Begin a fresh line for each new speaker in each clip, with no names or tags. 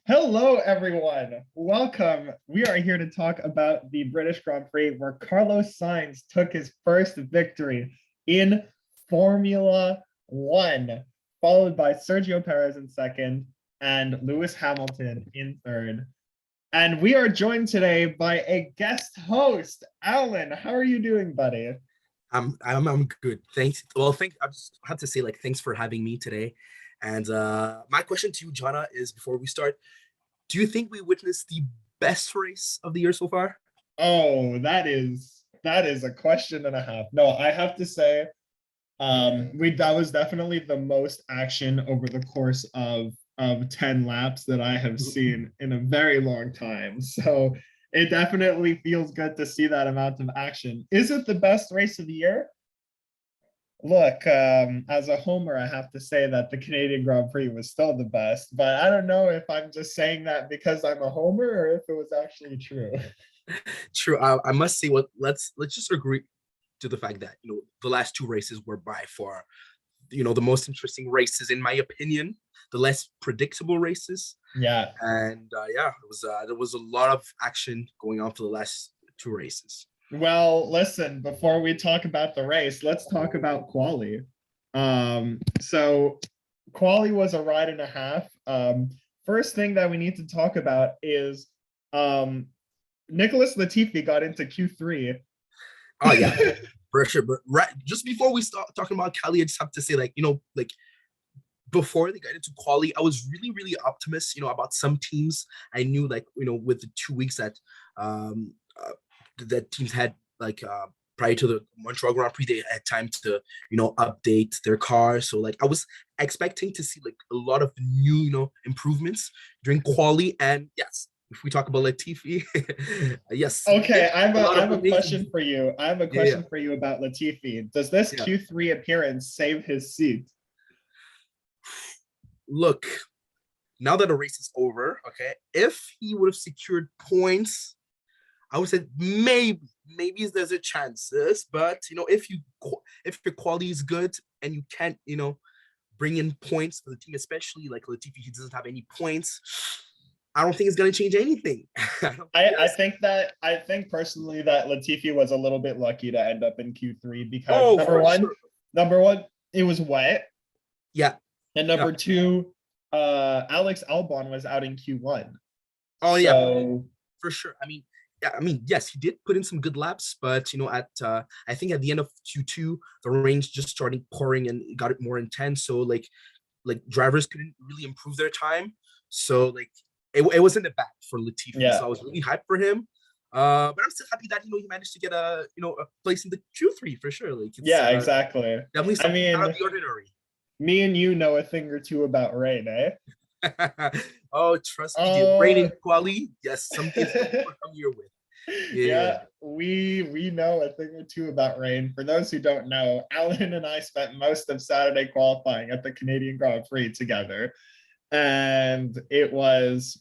Hello, everyone. Welcome. We are here to talk about the British Grand Prix, where Carlos Sainz took his first victory in Formula One, followed by Sergio Perez in second and Lewis Hamilton in third. And we are joined today by a guest host, Alan. How are you doing, buddy?
I'm good. Thanks. Well, I just have to say thanks for having me today. And my question to you, Jonah, is before we start, do you think we witnessed the best race of the year so far?
Oh, that is a question and a half. No, I have to say, we that was definitely the most action over the course of 10 laps that I have seen in a very long time. So it definitely feels good to see that amount of action. Is it the best race of the year? Look, as a homer, I have to say that the Canadian Grand Prix was still the best, but I don't know if I'm just saying that because I'm a homer or if it was actually true.
True. I must say, let's just agree to the fact that the last two races were by far the most interesting races in my opinion, the less predictable races.
Yeah.
And yeah, there was a lot of action going on for the last two races.
Well, listen, before we talk about the race, let's talk about quali. So quali was a ride and a half. First thing that we need to talk about is Nicholas Latifi got into Q3.
Oh yeah, for sure. But right just before we start talking about Cali, I just have to say, before they got into quali, I was really, really optimistic, about some teams. I knew with the 2 weeks that that teams had prior to the Montreal Grand Prix, they had time to, update their car. So I was expecting to see a lot of new, improvements during quali. And yes, if we talk about Latifi, yes,
Okay, I
a lot
have
of
a
amazing.
question for you. I have a
Yeah,
question for you about Latifi. Does this
yeah.
Q3 appearance save his seat?
Look, now that the race is over, okay, if he would have secured points, I would say maybe there's a chances, but if your quality is good and you can't bring in points for the team, especially like Latifi, he doesn't have any points. I don't think it's gonna change anything.
I think personally that Latifi was a little bit lucky to end up in Q3 because
Oh, for sure.
number one, it was wet,
Yeah.
and
Yeah.
number two, Alex Albon was out in Q1.
Oh yeah,
So
for sure. Yeah, yes, he did put in some good laps, but at I think at the end of Q2, the rain just started pouring and it got it more intense. So drivers couldn't really improve their time. So it wasn't a bad for Latifi. So
yeah,
I was really hyped for him. But I'm still happy that he managed to get a place in the Q3 for sure. It's
yeah, exactly.
definitely
I
something out
mean,
of the ordinary.
me and you know a thing or two about rain, eh?
Oh, trust me, the rain
Oh,
in Quali, yes, something we're familiar with. Yeah.
yeah, we know a thing or two about rain. For those who don't know, Alan and I spent most of Saturday qualifying at the Canadian Grand Prix together, and it was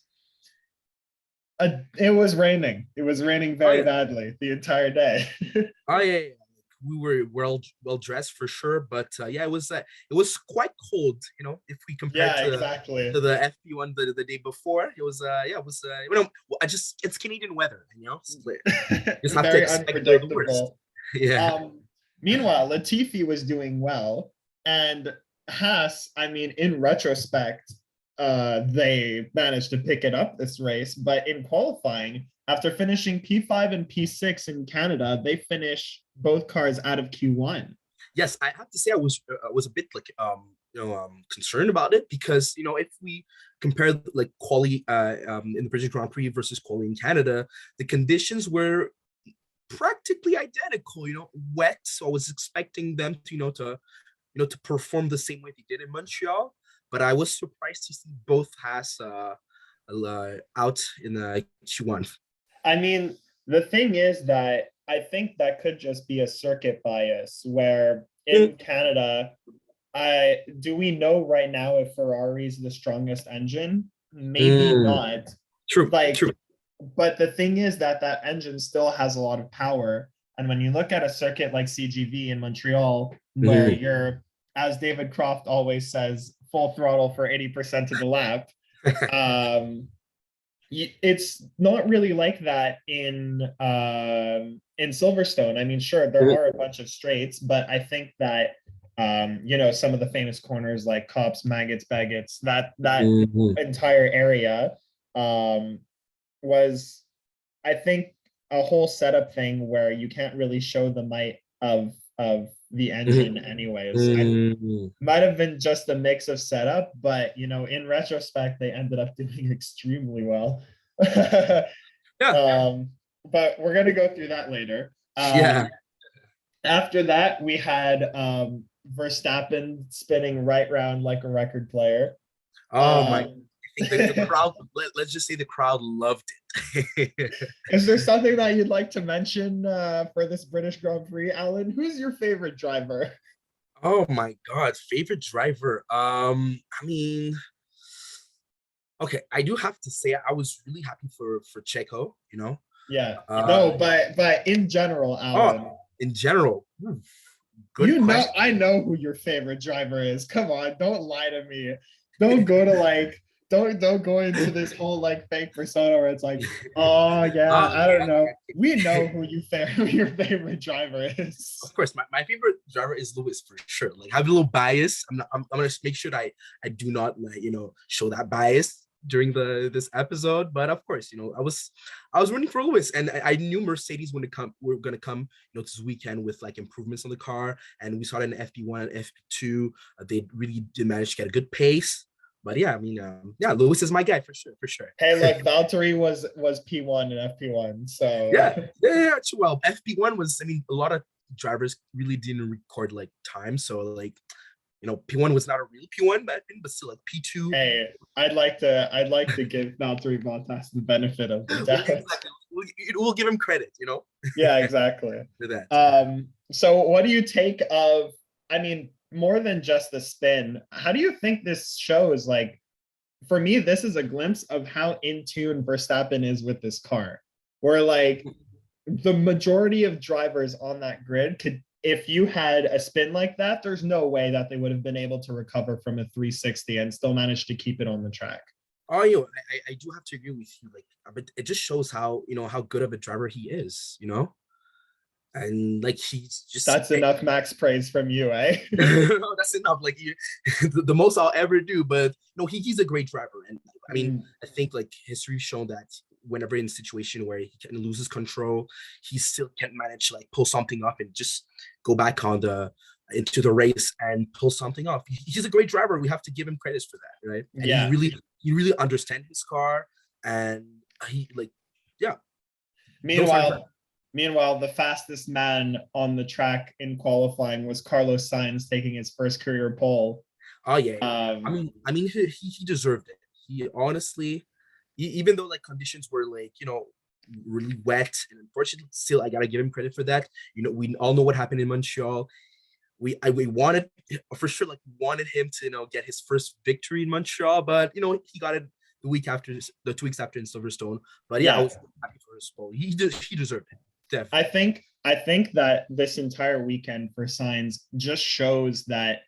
raining. It was raining
Oh
very
yeah.
badly the entire day.
Oh yeah, yeah. We were well dressed for sure, but yeah, it was quite cold. If we compare
Yeah, exactly.
to the FP1 the day before, it was yeah, it was I just it's Canadian weather, so, just have to
Very
expect the worst.
unpredictable.
Yeah.
Um, Meanwhile, Latifi was doing well, and Haas, I mean, in retrospect, they managed to pick it up this race, but in qualifying, after finishing P5 and P6 in Canada, they finish both cars out of Q1.
Yes, I have to say I was a bit concerned about it because if we compare quali in the British Grand Prix versus quali in Canada, the conditions were practically identical. Wet. So I was expecting them to to perform the same way they did in Montreal, but I was surprised to see both has out in the Q1.
I mean, the thing is that I think that could just be a circuit bias where in Canada, I do we know right now if Ferrari is the strongest engine? Maybe
Mm,
not.
true,
Like,
true.
but the thing is that that engine still has a lot of power. And when you look at a circuit like CGV in Montreal, where
Mhm.
you're, as David Croft always says, full throttle for 80% of the lap, Um, it's not really like that in Silverstone. I mean, sure, there are a bunch of straights, but I think that some of the famous corners like Cops, Maggots, Baggots, that
Mhm.
entire area um was, I think, a whole setup thing where you can't really show the might of the engine anyways. I
Mhm.
might have been just a mix of setup, but in retrospect, they ended up doing extremely well.
Yeah,
But we're gonna go through that later.
yeah.
After that, we had Verstappen spinning right round like a record player.
Oh my! I
Um,
think the crowd. Let's just say the crowd loved it.
is there something that you'd like to mention for this British Grand Prix, Alan? Who's your favorite driver?
Oh my God, favorite driver. I mean, okay, I do have to say I was really happy for Checo.
Yeah,
Uh,
no, but in general,
oh,
Alan,
in general, good question.
I know who your favorite driver is. Come on, don't lie to me. Don't go to like, don't go into this whole like fake persona where it's like, oh yeah,
Uh,
I don't know. We know who your favorite driver is.
of course, my favorite driver is Lewis for sure. Like, I have a little bias. I'm gonna make sure that I do not like show that bias during this episode. But of course, I was rooting for Lewis, and I knew Mercedes were gonna come this weekend with like improvements on the car, and we saw it in FP1 and FP2. They really did manage to get a good pace. But yeah, I mean, yeah, Lewis is my guy for sure, for sure.
Hey, look, Valtteri was P1 and FP1, so
Yeah, yeah. Well, FP1 was, I mean, a lot of drivers really didn't record like time. So like, P1 was not a real P1 back then, but still like P2.
hey, I'd like to give Valtteri Bottas the benefit of the
Well,
doubt.
exactly. We'll give him credit,
Yeah, exactly.
for that.
So what do you take of, I mean, more than just the spin, how do you think this shows, like, for me, this is a glimpse of how in tune Verstappen is with this car. Where like the majority of drivers on that grid could, if you had a spin like that, there's no way that they would have been able to recover from a 360 and still manage to keep it on the track.
Oh, I do have to agree with you. Like, but it just shows how good of a driver he is, and like he's just
That's enough max praise from you, eh?
that's enough. Like the most I'll ever do. But no, he's a great driver, and I mean,
Mm,
I think like history's shown that whenever in a situation where he can lose his control, he still can manage to like pull something up and just go back on the into the race and pull something off. He's a great driver. We have to give him credits for that, right? And
yeah.
he really understands his car, and he like, yeah, those are
Meanwhile, meanwhile, the fastest man on the track in qualifying was Carlos Sainz taking his first career pole.
oh yeah, yeah.
Um,
I mean, he deserved it. He honestly, even though like conditions were like really wet, and unfortunately, still I gotta give him credit for that. We all know what happened in Montreal. We wanted for sure, like wanted him to get his first victory in Montreal, but he got it the 2 weeks after in Silverstone. But yeah, I
yeah,
was happy for his pole. He deserved it,
I
definitely.
think I think that this entire weekend for Sainz just shows that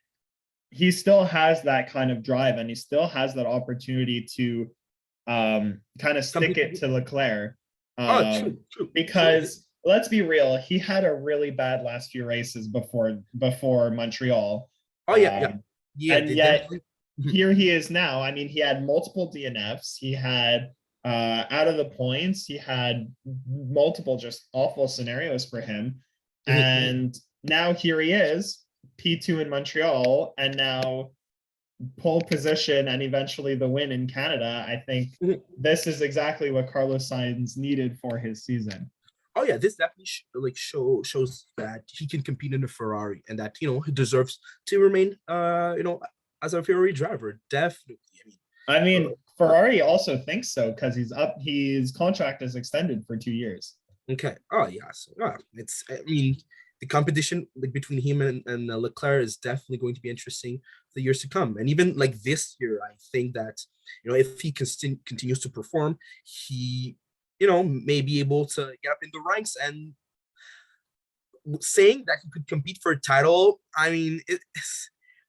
he still has that kind of drive and he still has that opportunity to kind of stick it
Compete.
to Leclerc.
Oh, true, true, true.
Because let's be real, he had a really bad last few races before Montreal.
Oh yeah, yeah,
Um,
yeah.
and
They
yet
definitely.
here he is now. I mean, he had multiple DNFs. He had out of the points, he had multiple just awful scenarios for him. And now here he is, P2 in Montreal, and now pole position and eventually the win in Canada. I think this is exactly what Carlos Sainz needed for his season.
Oh yeah, this definitely shows that he can compete in a Ferrari, and that he deserves to remain as a Ferrari driver. Definitely.
I
Uh,
mean, Ferrari also thinks so because his contract is extended for 2 years.
okay. Oh yeah. So it's, I mean, the competition like between him and Leclerc is definitely going to be interesting for the years to come. And even like this year, I think that if he continues to perform, he may be able to get up in the ranks. And saying that he could compete for a title, I mean,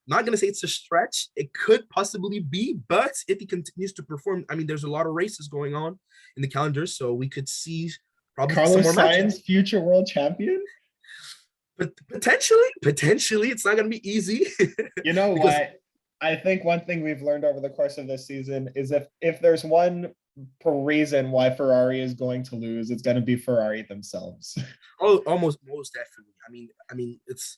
not going to say it's a stretch. It could possibly be, but if he continues to perform, I mean, there's a lot of races going on in the calendar, so we could see probably some
Carlos
more matches.
Sainz, future world champion.
But potentially, it's not going to be easy.
You know
because
what? I think one thing we've learned over the course of this season is if there's one reason why Ferrari is going to lose, it's going to be Ferrari themselves.
oh, almost most definitely. I mean, it's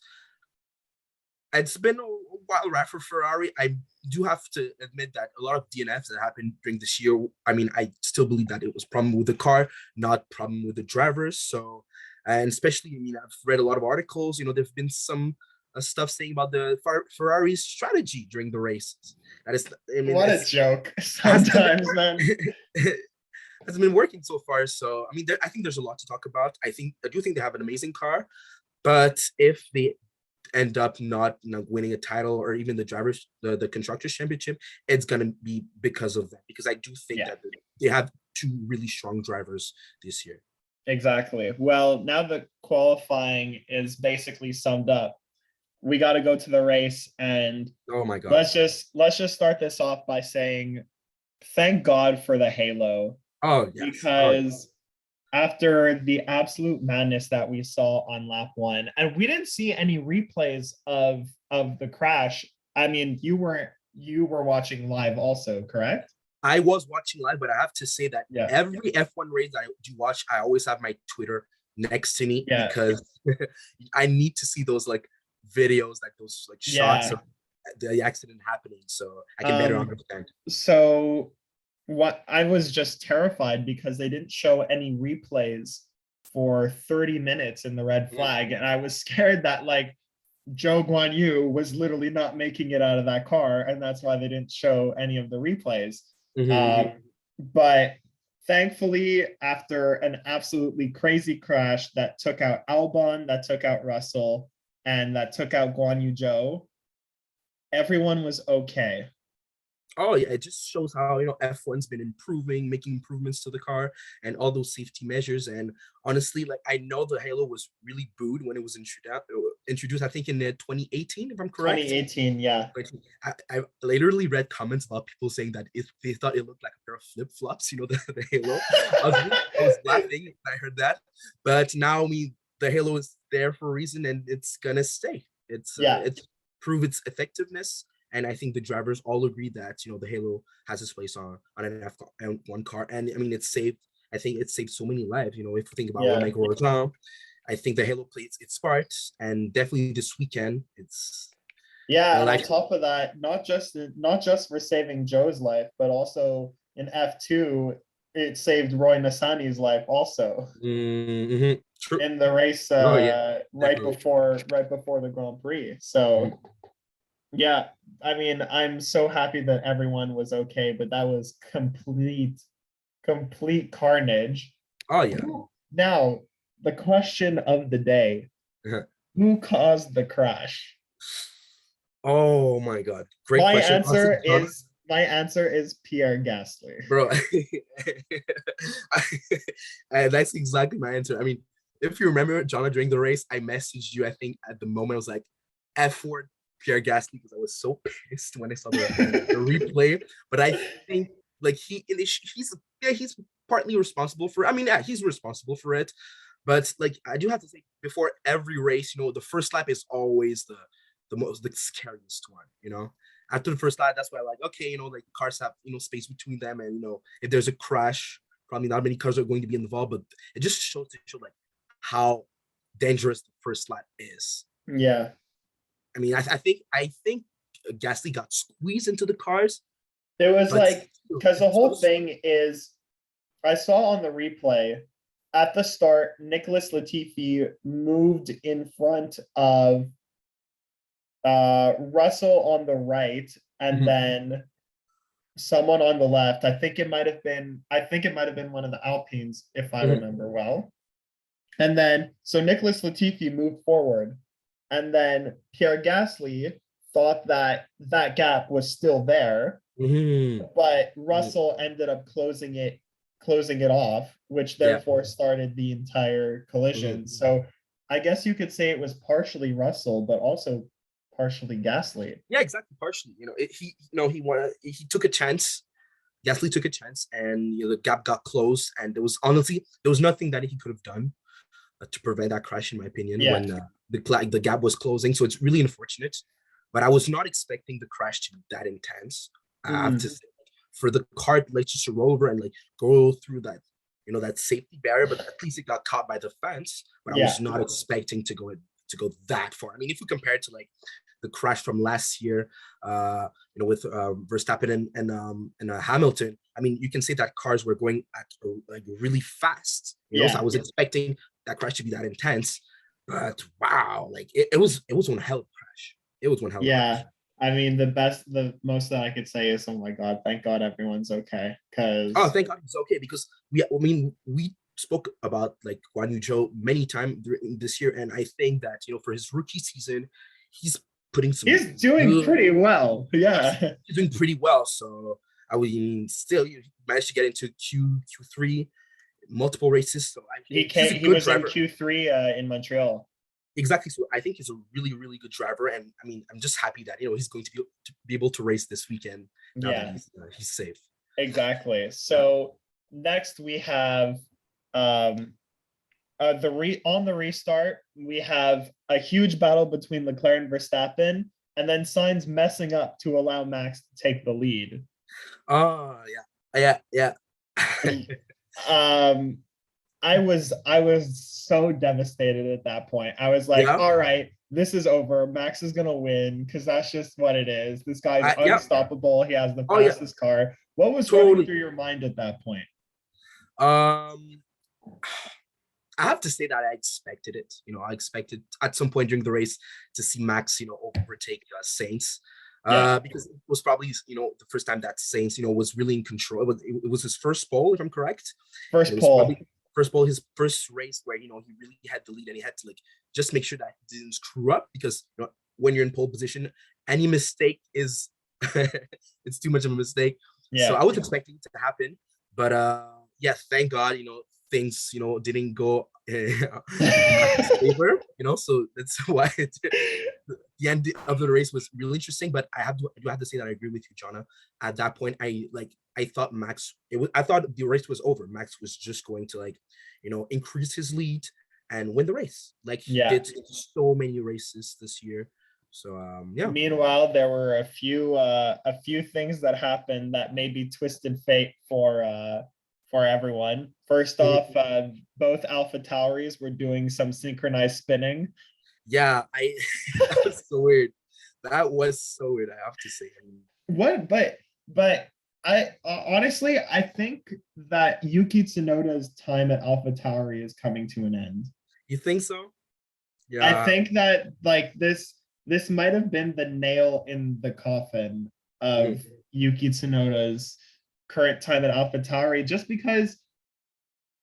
been a while right for Ferrari. I do have to admit that a lot of DNFs that happened during this year. I mean, I still believe that it was problem with the car, not problem with the drivers. So, and especially, I mean, I've read a lot of articles. You know, there've been some stuff saying about the Ferrari's strategy during the races. That is, I mean,
What a joke! Sometimes, man.
Has been working so far. So, I mean, I think there's a lot to talk about. I do think they have an amazing car, but if they end up not winning a title or even the constructors championship, it's gonna be because of that. Because I do think that they have two really strong drivers this year.
Exactly. Well, now the qualifying is basically summed up. We got to go to the race, and
oh my god,
let's just start this off by saying thank God for the halo.
Oh yes,
because after the absolute madness that we saw on lap 1, and we didn't see any replays of the crash. I mean, you were watching live also, correct?
I was watching live, but I have to say that every F1 race I do watch, I always have my Twitter next to me because I need to see those like videos, like those like shots of the accident happening, so I can better understand.
So what I was just terrified because they didn't show any replays for 30 minutes in the red flag, and I was scared that like Zhou Guanyu was literally not making it out of that car, and that's why they didn't show any of the replays. But thankfully, after an absolutely crazy crash that took out Albon, that took out Russell, and that took out Guanyu Zhou, everyone was okay.
Oh yeah, it just shows how, you know, F1's been improving, making improvements to the car and all those safety measures. And honestly, like I know the Halo was really booed when it was introduced. I think in 2018, if I'm correct.
2018, yeah.
I literally read comments about people saying that if they thought it looked like a pair of flip flops, you know, the Halo. I was laughing when I heard that. But now the Halo is there for a reason, and it's gonna stay. It's prove its effectiveness. And I think the drivers all agree that, you know, the Halo has its place on an F1 car. And I mean, I think it saved so many lives. You know, if you think about Romain Grosjean, I think the Halo plays its part. And definitely this weekend, it's
and on top of that, not just for saving Joe's life, but also in F2, it saved Roy Nassani's life also in the race right before the Grand Prix. So yeah, I mean, I'm so happy that everyone was okay, but that was complete carnage.
Oh yeah.
Now, the question of the day: who caused the crash?
Oh my god, great question.
My answer is Pierre Gasly.
Bro, that's exactly my answer. I mean, if you remember, Jonah, during the race, I messaged you. I think at the moment I was like, F4 Pierre Gasly, because I was so pissed when I saw the replay. But I think like he's partly responsible for it. I mean, yeah, he's responsible for it. But like I do have to say, before every race, you know, the first lap is always the scariest one, you know. After the first lap, that's why I like, okay, you know, like cars have, you know, space between them, and you know, if there's a crash, probably not many cars are going to be involved, but it just shows like how dangerous the first lap is.
Yeah.
I mean, I think Gasly got squeezed into the cars.
It was like, because the whole thing is, I saw on the replay at the start, Nicholas Latifi moved in front of Russell on the right, and then someone on the left. I think it might have been one of the Alpines, if I remember well. And then so Nicholas Latifi moved forward, and then Pierre Gasly thought that gap was still there, but Russell ended up closing it off, which therefore started the entire collision. So I guess you could say it was partially Russell, but also partially Gasly.
Yeah, exactly. Partially, he took a chance. Gasly took a chance, and the gap got closed, and there was nothing that he could have done to prevent that crash, in my opinion,
Yeah.
when the gap was closing. So it's really unfortunate, but I was not expecting the crash to be that intense. I have to say, for the car like just to roll over and like go through that, that safety barrier, but at least it got caught by the fence. But I was not expecting to go that far. I mean, if we compare it to like the crash from last year, with Verstappen and Hamilton. I mean, you can say that cars were going at like really fast. So I was expecting that crash to be that intense, but wow, like it was one hell of a crash. It was one hell of a crash.
I mean, the most that I could say is, oh my God, thank God everyone's okay. Because
thank God it's okay, because we spoke about like Guan Yu Zhou many times this year, and I think that for his rookie season, he's
he's doing pretty well. Yeah,
he's doing pretty well. So I mean, still he managed to get into Q3, multiple races. So
he was driver. In Q3 in Montreal.
Exactly. So I think he's a really, really good driver, and I mean, I'm just happy that he's going to be able to race this weekend now that he's safe.
Exactly. So next we have on the restart, we have a huge battle between Leclerc and Verstappen, and then Sainz messing up to allow Max to take the lead.
Oh yeah.
I was so devastated at that point. I was like, all right, this is over. Max is gonna win, because that's just what it is. This guy's unstoppable. He has the fastest car. What was running through your mind at that point?
I have to say that I expected it. I expected at some point during the race to see Max, overtake Sainz. Because it was probably, the first time that Sainz, was really in control. It was his first pole, if I'm correct.
First pole,
his first race where, he really had the lead, and he had to like just make sure that he didn't screw up, because when you're in pole position, any mistake is it's too much of a mistake. So I was expecting it to happen, but thank God, things didn't go in favor, so that's why the end of the race was really interesting. But I do have to say that I agree with you, Jonah. At that point, I thought I thought the race was over. Max was just going to increase his lead and win the race, like he did so many races this year. So
Meanwhile, there were a few things that happened that maybe twisted fate for everyone. First off, both Alpha Tauris were doing some synchronized spinning.
Yeah, that was so weird. That was so weird, I have to say.
But I honestly, I think that Yuki Tsunoda's time at Alpha Tauri is coming to an end.
You think so?
Yeah. I think that like this might have been the nail in the coffin of Yuki Tsunoda's current time at Alpha Tauri, just because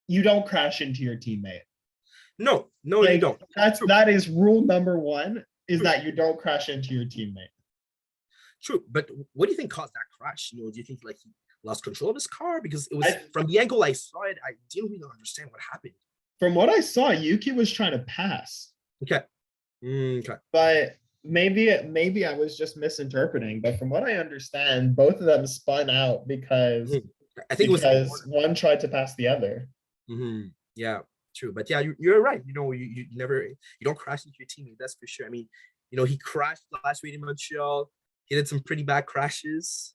you don't crash into your teammate.
No, you don't.
That is rule number one, is that you don't crash into your teammate.
True, but what do you think caused that crash? Do you think like he lost control of his car? Because it was from the angle I saw it, I didn't really understand what happened.
From what I saw, Yuki was trying to pass.
Okay.
But maybe I was just misinterpreting. But from what I understand, both of them spun out because
I think
because one tried to pass the other.
Yeah, true. But yeah, you're right. You don't crash into your teammate. That's for sure. I mean, he crashed last week in Montreal. He did some pretty bad crashes.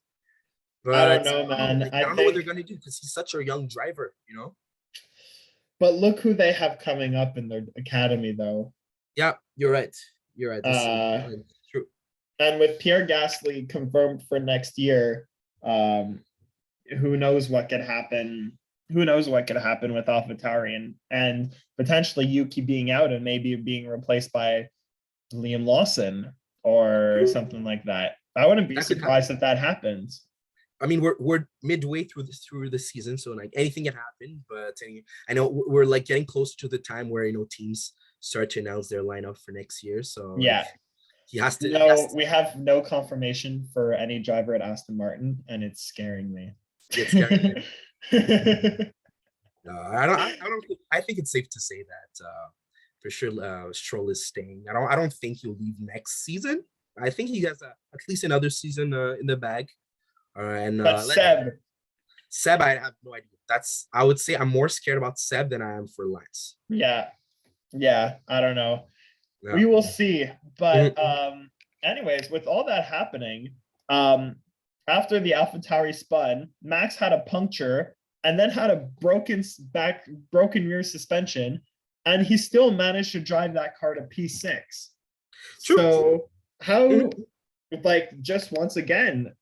But
I don't know, man.
I don't know what they're gonna do, because he's such a young driver.
But look who they have coming up in their academy, though.
Yeah, you're right. That's true.
And with Pierre Gasly confirmed for next year, who knows what could happen? Who knows what could happen with AlphaTauri and potentially Yuki being out and maybe being replaced by Liam Lawson or something like that. I wouldn't be surprised if that happens.
I mean, we're midway through the season, so like anything can happen. But I know we're like getting closer to the time where teams start to announce their lineup for next year. So he has to.
We have no confirmation for any driver at Aston Martin, and it's scaring me.
It's scaring me. No, I don't. I think it's safe to say that for sure, Stroll is staying. I don't think he'll leave next season. I think he has at least another season in the bag. And
But
let's
Seb,
Seb, I have no idea. I would say I'm more scared about Seb than I am for Lance.
yeah, yeah, I don't know.
Yeah.
We will see.
Mhm.
But anyways, with all that happening, um, after the AlphaTauri spun, Max had a puncture and then had a broken rear suspension, and he still managed to drive that car to P6.
True.
So
Mhm.
how, like, just once again,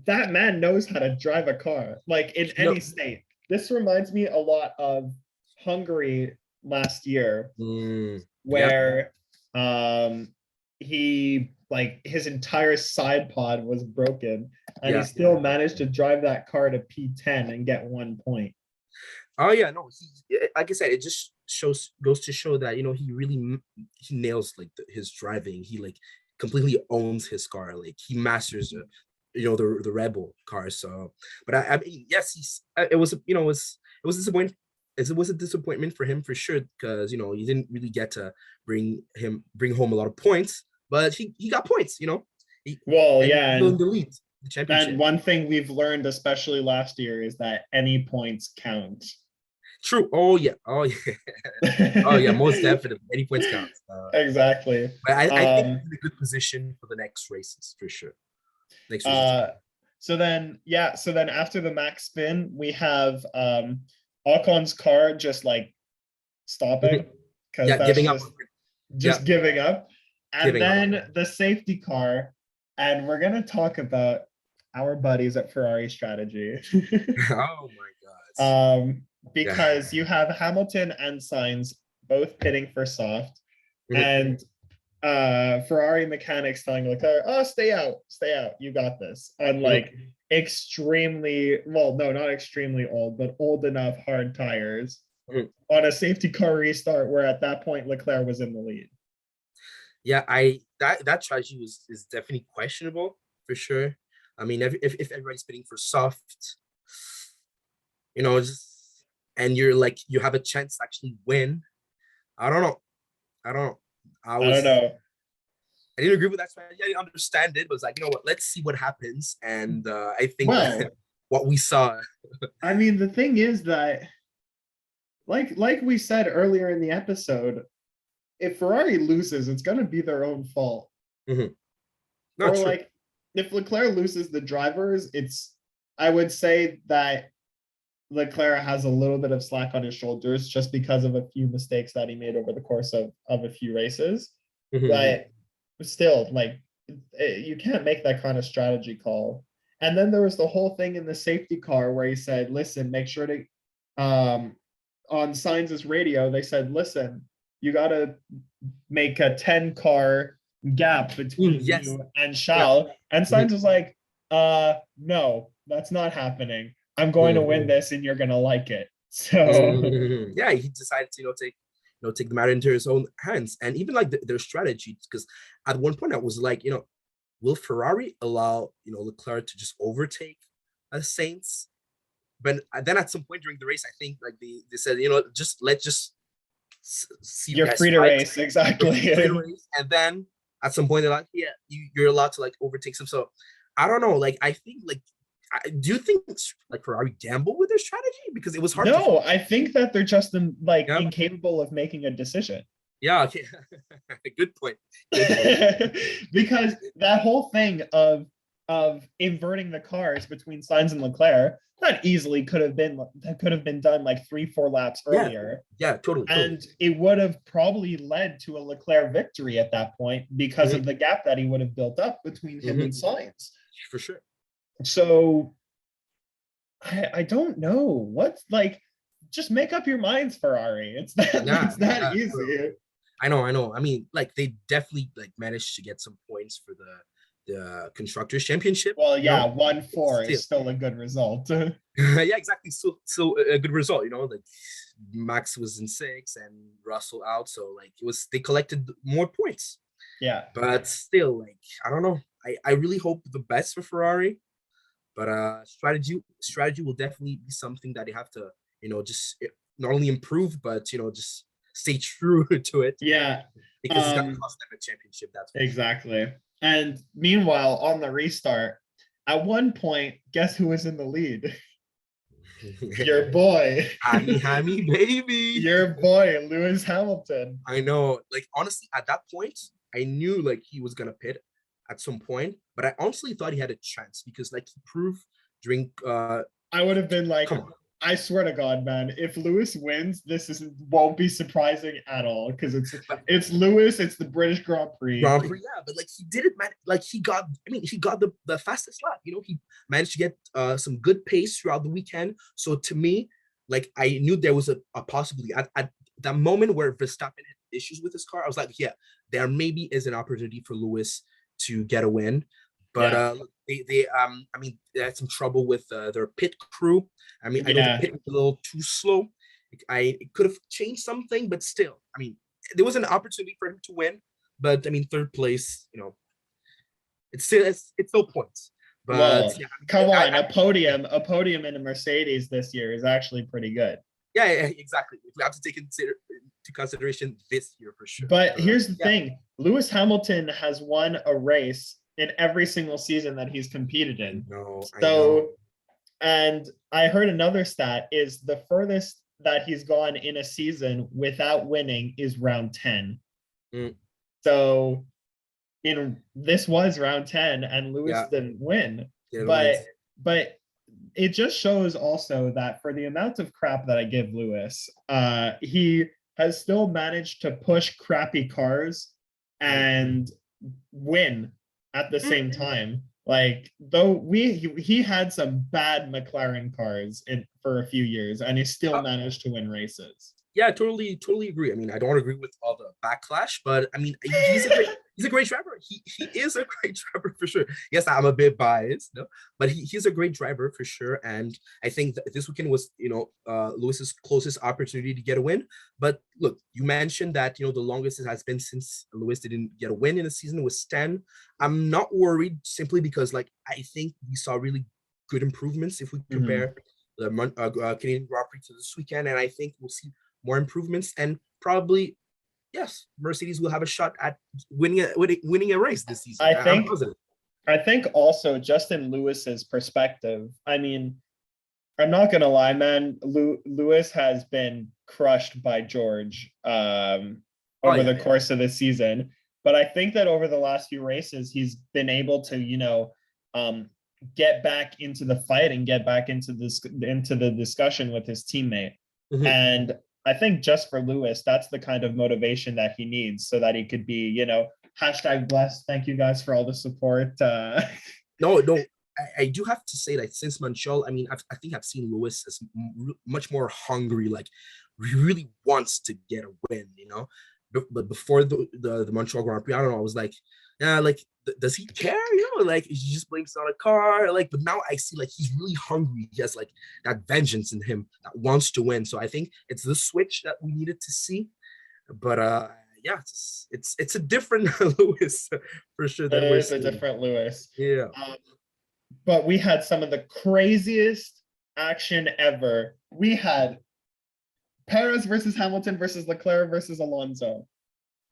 that man knows how to drive a car, like in
You know,
any state. This reminds me a lot of Hungary last year,
yeah,
where he, like, his entire side pod was broken and he
yeah.
still managed to drive that car to P10 and get 1 point.
Oh yeah, no. Like I said, it just goes to show that he really he nails like his driving. He like completely owns his car. Like he masters the Rebel car. So, but I mean, yes, it was it was disappointing. It was a disappointment for him for sure because he didn't really get to bring home a lot of points, but he got points.
Well,
And
yeah,
he's still in the lead, the
and
championship.
one thing we've learned, especially last year, is that any points count.
True. Oh yeah. Oh yeah. Oh yeah. Most definitely. Any points counts.
Exactly.
But I think
Um,
he's in a good position for the next races for sure. Next races.
uh, so then after the max spin, we have Ocon's car just like stopping because
Yeah,
that's
giving up.
just
Yeah,
giving up. And
giving up.
then the safety car, and we're gonna talk about our buddies at Ferrari strategy.
Oh my God.
um,
Yeah.
because you have Hamilton and Sainz both pitting for soft,
Mhm,
and Ferrari mechanics telling Leclerc, "Oh, stay out, you got this." On
mhm,
like extremely, well, no, not extremely old, but old enough hard tires
mhm.
on a safety car restart, where at that point Leclerc was in the lead.
Yeah, that strategy is definitely questionable for sure. I mean, if everybody's bidding for soft, just and you're like you have a chance to actually win. I don't know. I don't know. I
I don't
was
know.
I didn't agree with that strategy. I didn't understand it, but it's like, what? Let's see what happens. And I think that
Well,
what we saw.
I mean, the thing is that, like we said earlier in the episode, if Ferrari loses, it's going to be their own fault.
Mhm. Not
Or
true.
like if Leclerc loses the drivers, I would say that Leclerc has a little bit of slack on his shoulders just because of a few mistakes that he made over the course of a few races.
Mhm.
But still, like, you can't make that kind of strategy call. And then there was the whole thing in the safety car where he said, "Listen, make sure to," on Sainz's radio, they said, "Listen, you got to make a 10 car gap between
Yes.
you and
Yeah.
Charles." And
Mhm.
Sainz was like, no, that's not happening. I'm going to win
Mhm.
this and you're going to like it." So,
Mhm. Yeah, he decided to take the matter into his own hands, and even like their strategy. Because at one point I was like, will Ferrari allow Leclerc to just overtake Saints? But then at some point during the race, I think like they said, let's just see you
you're
guys
free to
fight.
race.
You're free to
Exactly.
race, and then at some point they're like, yeah, you're allowed to like overtake some. So I don't know. Like I think like do you think like Ferrari gambled with their strategy because it was hard to
No,
follow?
I think that they're just like
Yeah,
incapable of making a decision.
yeah. Okay, good point. Good point.
Because that whole thing of inverting the cars between Sainz and Leclerc, that easily could have been done like 3-4 laps
Yeah,
earlier.
yeah. Totally, totally.
And it would have probably led to a Leclerc victory at that point because
Mhm,
of the gap that he would have built up between him
mhm,
and Sainz.
for sure.
So I don't know. What's like, just make up your minds, Ferrari. It's that
Yeah,
it's that
yeah. Bro.
easy.
I know, I know. I mean, like they definitely like managed to get some points for the constructors championship.
Well, yeah,
But
1-4
still,
is still a good result.
yeah, exactly. So a good result. Like Max was in six and Russell out, so like they collected more points.
Yeah.
But still, like I don't know. I really hope the best for Ferrari, but strategy will definitely be something that they have to just not only improve, but just stay true to it
Yeah.
because it's gonna cost them a championship. That's for sure.
Exactly. And meanwhile, on the restart, at one point, guess who was in the lead? Your boy.
Hammy, baby.
Your boy, Lewis Hamilton.
I know. Like honestly, at that point, I knew like he was gonna pit at some point, but I honestly thought he had a chance because like he proved during
I would have been like,
come on.
I swear to God, man, if Lewis wins, won't be surprising at all because it's Lewis, it's the British Grand Prix.
Grand Prix, yeah, but like he did it, man. Like he got, I mean, he got the fastest lap. You know, he managed to get some good pace throughout the weekend. So to me, like I knew there was a possibility at that moment where Verstappen had issues with his car. I was like, yeah, there maybe is an opportunity for Lewis to get a win. But they I mean they had some trouble with their pit crew. I mean, I know the pit was a little too slow. It could have changed something, but still, I mean, there was an opportunity for him to win. But I mean, third place, you know, it's still points. But
well,
yeah,
come on, a podium in a Mercedes this year is actually pretty good.
Yeah, exactly. We have to take into consideration this year for sure.
But here's the thing: Lewis Hamilton has won a race in every single season that he's competed in.
I know.
And I heard another stat is the furthest that he's gone in a season without winning is round 10. So this was round 10 and Lewis didn't win. But it just shows also that for the amount of crap that I give Lewis, he has still managed to push crappy cars and win at the same time. Like, though he had some bad McLaren cars for a few years, and he still managed to win races.
Yeah, totally agree. I mean, I don't agree with all the backlash, but I mean, he's a great driver. He is a great driver for sure. Yes, I'm a bit biased, no, but he's a great driver for sure. And I think that this weekend was, you know, Lewis's closest opportunity to get a win. But look, you mentioned that, you know, the longest it has been since Lewis didn't get a win in a season was 10. I'm not worried simply because, like, I think we saw really good improvements if we compare the Canadian Grand Prix to this weekend, and I think we'll see more improvements, and probably, yes, Mercedes will have a shot at winning a race this season.
I think also just in Lewis's perspective, I mean, I'm not gonna lie, man, Lewis has been crushed by George over the course of the season. But I think that over the last few races, he's been able to, you know, get back into the fight and get back into the discussion with his teammate. And I think just for Lewis, that's the kind of motivation that he needs so that he could be, you know, #blessed. Thank you guys for all the support.
No, I do have to say that since Montreal, I mean, I think I've seen Lewis as much more hungry, like he really wants to get a win, you know. But before the Montreal Grand Prix, I don't know, I was like, yeah, like, does he care? You know, like, he just blames it on a car. Like, but now I see, like, he's really hungry. He has, like, that vengeance in him that wants to win. So I think it's the switch that we needed to see. But yeah, it's a different Lewis for sure.
It is a different Lewis.
Yeah.
But we had some of the craziest action ever. We had Perez versus Hamilton versus Leclerc versus Alonso.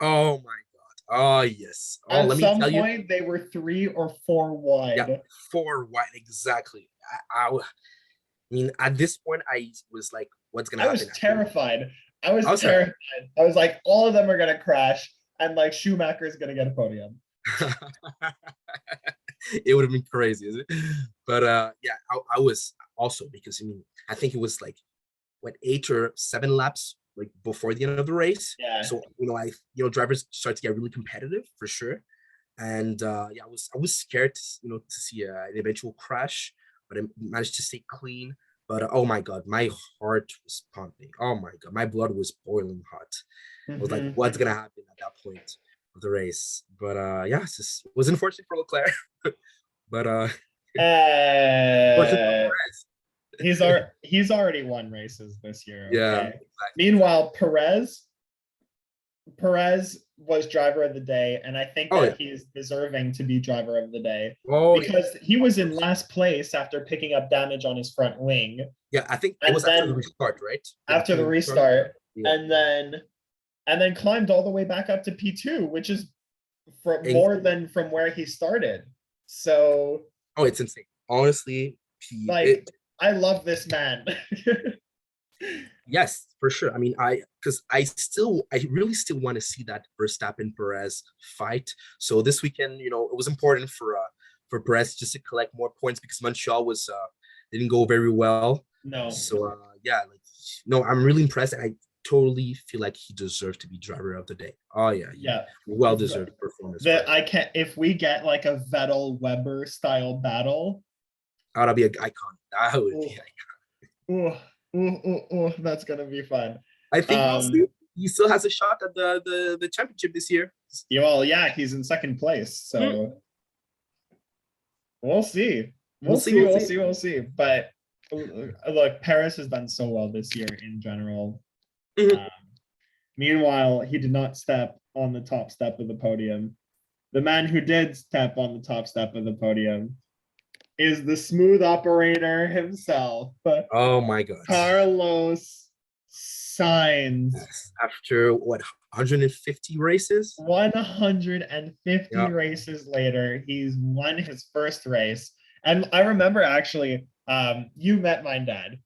Oh my God! Oh yes. Oh,
At some point, they were 3 or 4 wide.
Yeah, 4 wide exactly. I mean, at this point, I was like, "What's gonna happen?"
I was terrified. I was terrified. I was like, all of them are gonna crash, and like Schumacher's gonna get a podium.
It would have been crazy, is it? But yeah, I was also, because I mean, I think it was like 8 or 7 laps like before the end of the race.
Yeah.
So drivers start to get really competitive for sure. And yeah, I was scared to see an eventual crash, but I managed to stay clean. But oh my God, my heart was pumping. Oh my God, my blood was boiling hot. I was like, what's gonna happen at that point of the race? But yeah, it was unfortunate for Leclerc. But
he's already won races this year. Okay?
Yeah. Exactly.
Meanwhile, Perez was driver of the day, and I think that he is deserving to be driver of the day because he was in last place after picking up damage on his front wing.
Yeah, I think it was after the restart, right?
After the restart, and then and then climbed all the way back up to P2, which is more than from where he started. So,
oh, it's insane. Honestly,
like, I love this man.
yes, for sure. I mean, because I really still want to see that Verstappen Perez fight. So this weekend, it was important for Perez just to collect more points because Montreal was didn't go very well.
No.
So yeah, like no, I'm really impressed. And I totally feel like he deserved to be driver of the day. Oh yeah,
yeah,
well deserved performance.
That I can't. If we get like a Vettel Weber style battle,
that'll be an icon. That would be
iconic. That's gonna be fun.
I think he still has a shot at the championship this year.
Yeah, well, yeah, he's in second place, so we'll see. We'll see. But look, Paris has done so well this year in general. Meanwhile, he did not step on the top step of the podium. The man who did step on the top step of the podium is the smooth operator himself.
Oh my God.
Carlos Sainz.
After what, 150 races?
150 races later, he's won his first race. And I remember actually, you met my dad.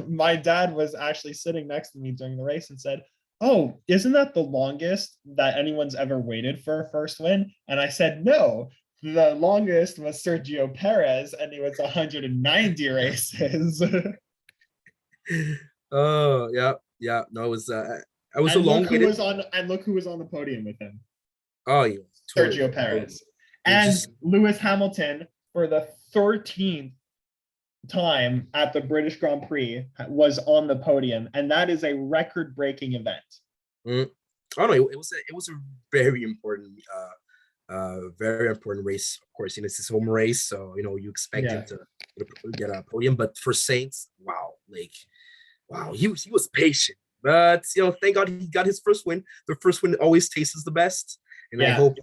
My dad was actually sitting next to me during the race and said, "Oh, isn't that the longest that anyone's ever waited for a first win?" And I said, "No, the longest was Sergio Perez, and it was 190 rases."
Oh, yeah. No, it was I was
and
a long
look who was on the podium with him.
Oh, yeah.
Sergio Perez. And Lewis Hamilton, for the 13th time at the British Grand Prix, was on the podium, and that is a record-breaking event.
Oh no, it was a very important race. Of course, it's his home race, so you expect him to get a podium. But for Sainz, wow, he was patient. But thank God he got his first win. The first win always tastes the best, and I hope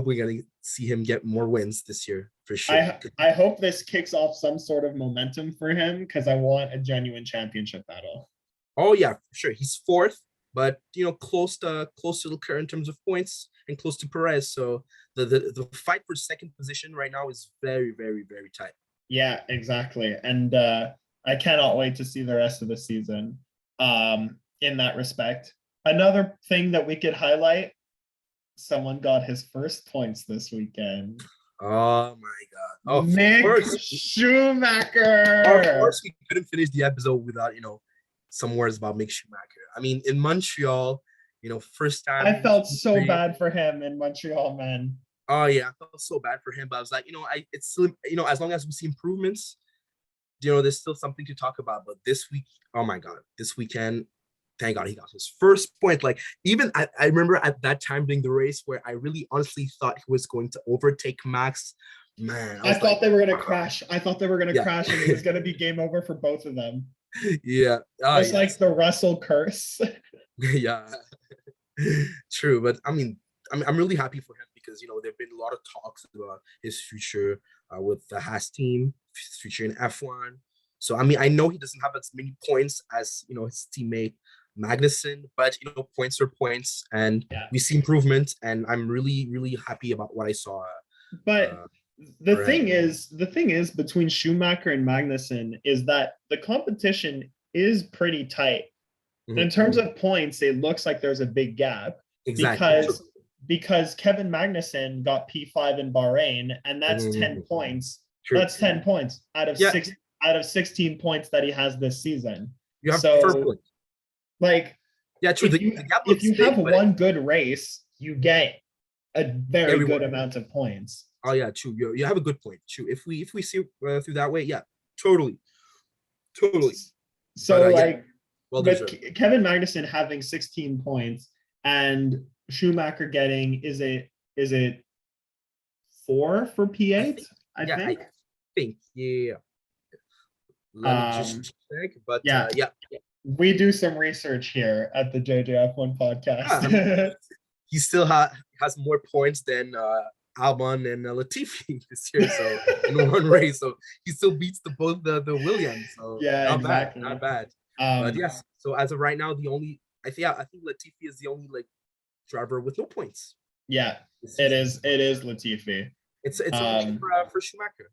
we're gonna see him get more wins this year for sure.
I hope this kicks off some sort of momentum for him because I want a genuine championship battle.
Oh yeah, for sure. He's fourth, but close to Leclerc in terms of points and close to Perez. So the fight for second position right now is very, very, very tight.
Yeah, exactly. And I cannot wait to see the rest of the season. In that respect, another thing that we could highlight: someone got his first points this weekend.
Oh my God!
Mick Schumacher.
Of course, we couldn't finish the episode without some words about Mick Schumacher. I mean, in Montreal, first time.
I felt so bad for him in Montreal, man.
Oh yeah, I felt so bad for him, but I was like, it's still, as long as we see improvements, there's still something to talk about. But this week, oh my God, this weekend, thank God he got his first point. Like, even I remember at that time during the race where I really honestly thought he was going to overtake Max. Man,
I thought they were going to crash. I thought they were going to crash, and it was going to be game over for both of them.
Yeah.
It's like the Russell curse.
Yeah. True. But I mean, I'm really happy for him because, there've been a lot of talks about his future with the Haas team, his future in F1. So, I mean, I know he doesn't have as many points as, his teammate Magnussen, but, points are points, and we see improvement, and I'm really, really happy about what I saw.
But the thing is between Schumacher and Magnussen is that the competition is pretty tight. In terms of points, it looks like there's a big gap.
Exactly.
Because Kevin Magnussen got P5 in Bahrain, and that's 10 points. True. That's 10 points out of 16 points that he has this season.
You have true.
If you have one good race, you get a very good amount of points.
Oh yeah, true. You have a good point. True. If we see through that way, yeah, totally.
So but Kevin Magnussen having 16 points and Schumacher getting is it 4 for P8? I think.
Yeah. Let me just check. But yeah.
We do some research here at the JJF1 podcast.
He still has more points than Albon and Latifi this year, so in one race, so he still beats both the Williams. So
yeah,
not bad. But yes, so as of right now, the only I think Latifi is the only like driver with no points.
Yeah,
this
it
season.
is. It is Latifi.
It's only for Schumacher.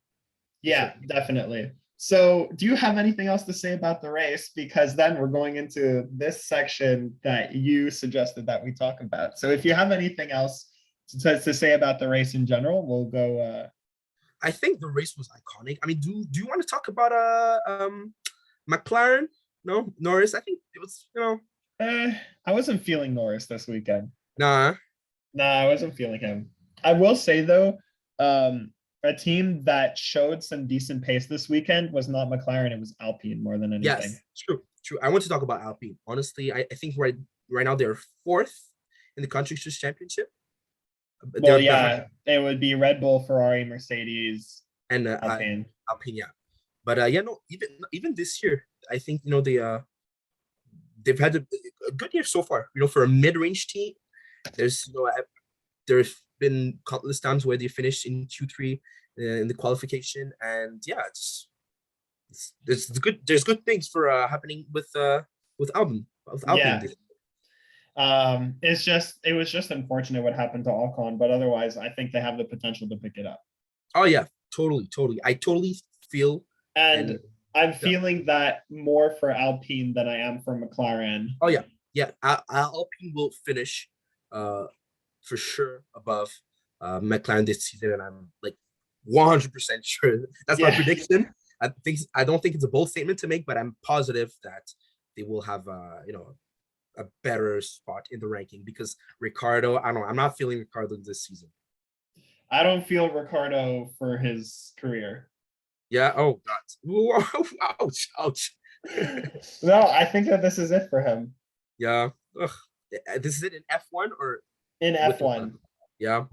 Yeah,
Sure.
definitely. So, do you have anything else to say about the race? Because then we're going into this section that you suggested that we talk about. So, if you have anything else to say about the race in general, we'll go.
I think the race was iconic. I mean, do you want to talk about McLaren? No, Norris. I think it was
I wasn't feeling Norris this weekend.
nah.
No, I wasn't feeling him. I will say though, a team that showed some decent pace this weekend was not McLaren; it was Alpine more than anything.
Yes, true. I want to talk about Alpine. Honestly, I think right now they're fourth in the constructors championship.
Well,
They're behind
yeah, it would be Red Bull, Ferrari, Mercedes,
and
Alpine.
Alpine, yeah. But yeah, no, even this year, I think they've had a good year so far. For a mid-range team, there's been countless times where they finished in Q3 in the qualification, and yeah, there's good things for happening with Alpine.
Yeah. It was just unfortunate what happened to Ocon, but otherwise, I think they have the potential to pick it up.
Oh yeah, totally. I totally feel
and I'm
yeah.
feeling that more for Alpine than I am for McLaren.
Oh yeah. Alpine will finish, for sure above McLaren this season, and I'm like 100% sure. That's my prediction. I don't think it's a bold statement to make, but I'm positive that they will have a better spot in the ranking because Ricardo, I don't know, I'm not feeling Ricardo this season.
I don't feel Ricardo for his career.
Yeah. Oh God. Ouch.
No, I think that this is it for him.
Yeah. Ugh. This is it in F1 or
in F1.
Yeah.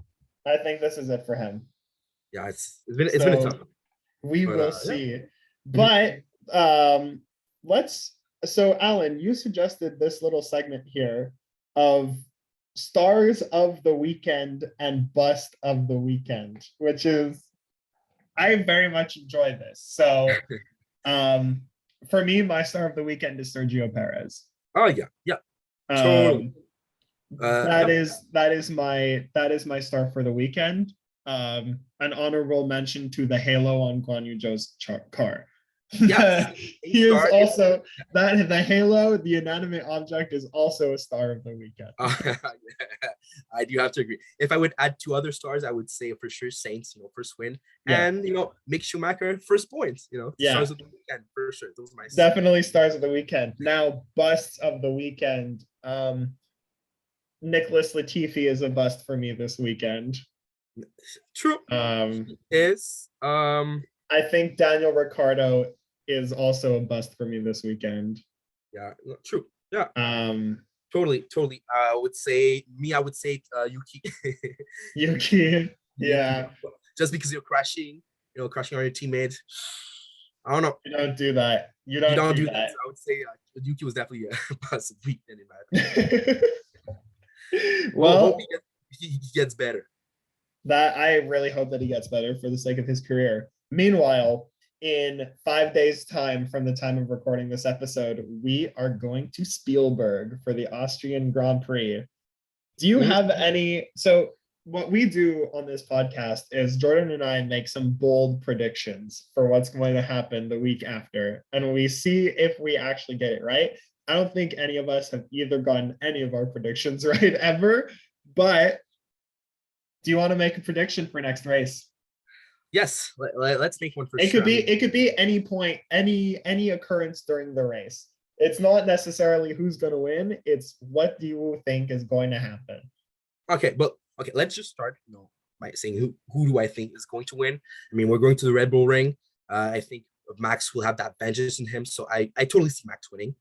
I think this is it for him.
Yeah, it's been a tough one.
We will see. Yeah. But so Alan, you suggested this little segment here of stars of the weekend and bust of the weekend, which is I very much enjoy this. So for me, my star of the weekend is Sergio Perez.
Oh yeah. Totally.
That is my star for the weekend. An honorable mention to the halo on Guan Yu Zhou's car.
Yeah,
he is also that the halo, the inanimate object, is also a star of the weekend.
I do have to agree. If I would add 2 other stars, I would say for sure Saints, first win, and Mick Schumacher, first points. Stars of the weekend for sure. Those are my
definitely stars of the weekend. Now busts of the weekend. Nicholas Latifi is a bust for me this weekend.
True.
I think Daniel Ricciardo is also a bust for me this weekend.
Yeah, true. Yeah. Totally. I would say Yuki.
Yuki. Yeah.
Just because you're crashing on your teammates. I don't know.
You don't do that. You don't do that.
So I would say Yuki was definitely a bust weekend in my opinion. Well, he gets better.
That I really hope that he gets better for the sake of his career. Meanwhile, in 5 days' time from the time of recording this episode, we are going to Spielberg for the Austrian Grand Prix. Do you have any? So what we do on this podcast is Jordan and I make some bold predictions for what's going to happen the week after, and we see if we actually get it right. I don't think any of us have either gotten any of our predictions right ever, but do you want to make a prediction for next race?
Yes, let's make one for
sure. It could be any point, any occurrence during the race. It's not necessarily who's going to win. It's what do you think is going to happen?
Okay, let's just start by saying who do I think is going to win. I mean, we're going to the Red Bull Ring. I think Max will have that vengeance in him, so I totally see Max winning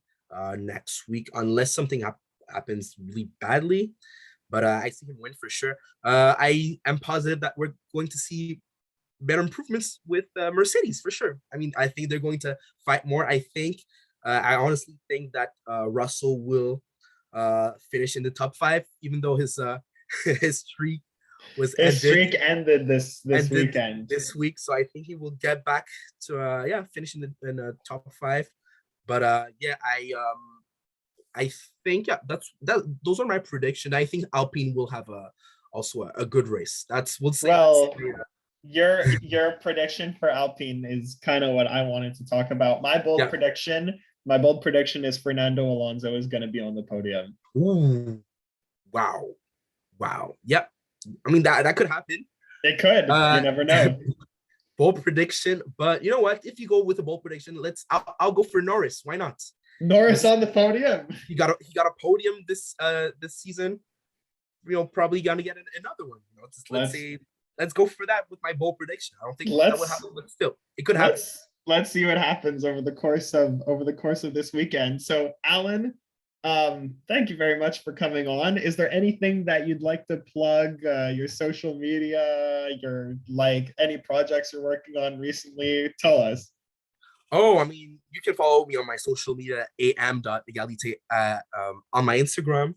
next week unless something happens really badly. But I see him win for sure. I am positive that we're going to see better improvements with Mercedes for sure. I mean, I think they're going to fight more. I honestly think that Russell will finish in the top 5, even though his streak
ended this weekend.
This week, so I think he will get back to finish in the top 5. But I think those are my prediction. I think Alpine will have a good race.
Well, your prediction for Alpine is kind of what I wanted to talk about.
Yeah.
My bold prediction is Fernando Alonso is going to be on the podium.
Ooh, wow. Wow. Yep. I mean that could happen.
It could. You never know.
Bold prediction, but you know what? If you go with a bold prediction, I'll go for Norris. Why not?
Norris on the podium.
He got a podium this season. You know, probably gonna get another one. You know, let's go for that with my bold prediction. I don't think that would happen, but still, it could happen.
Let's see what happens over the course of this weekend. So, Alan, thank you very much for coming on. Is there anything that you'd like to plug? Your social media, any projects you're working on recently? Tell us.
Oh, I mean, you can follow me on my social media, am.egalite, on my Instagram.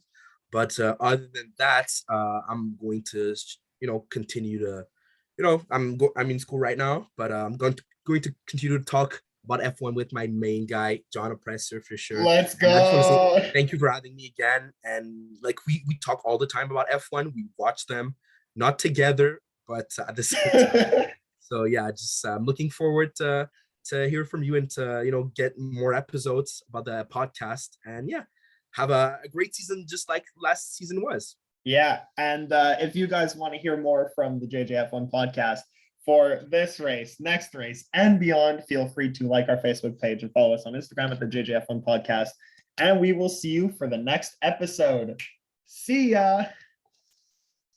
But other than that, I'm going to, continue to, I'm in school right now, but I'm going to continue to talk about F1 with my main guy, Jonah Presser, for sure.
Let's go.
I just want to say thank you for having me again. And like we talk all the time about F1. We watch them, not together, but at the same time. So yeah, just I'm looking forward to hear from you and to get more episodes about the podcast. And yeah, have a great season just like last season was.
Yeah, and if you guys want to hear more from the JJF1 podcast for this race, next race, and beyond, feel free to like our Facebook page and follow us on Instagram at the JJF1 podcast. And we will see you for the next episode. See ya.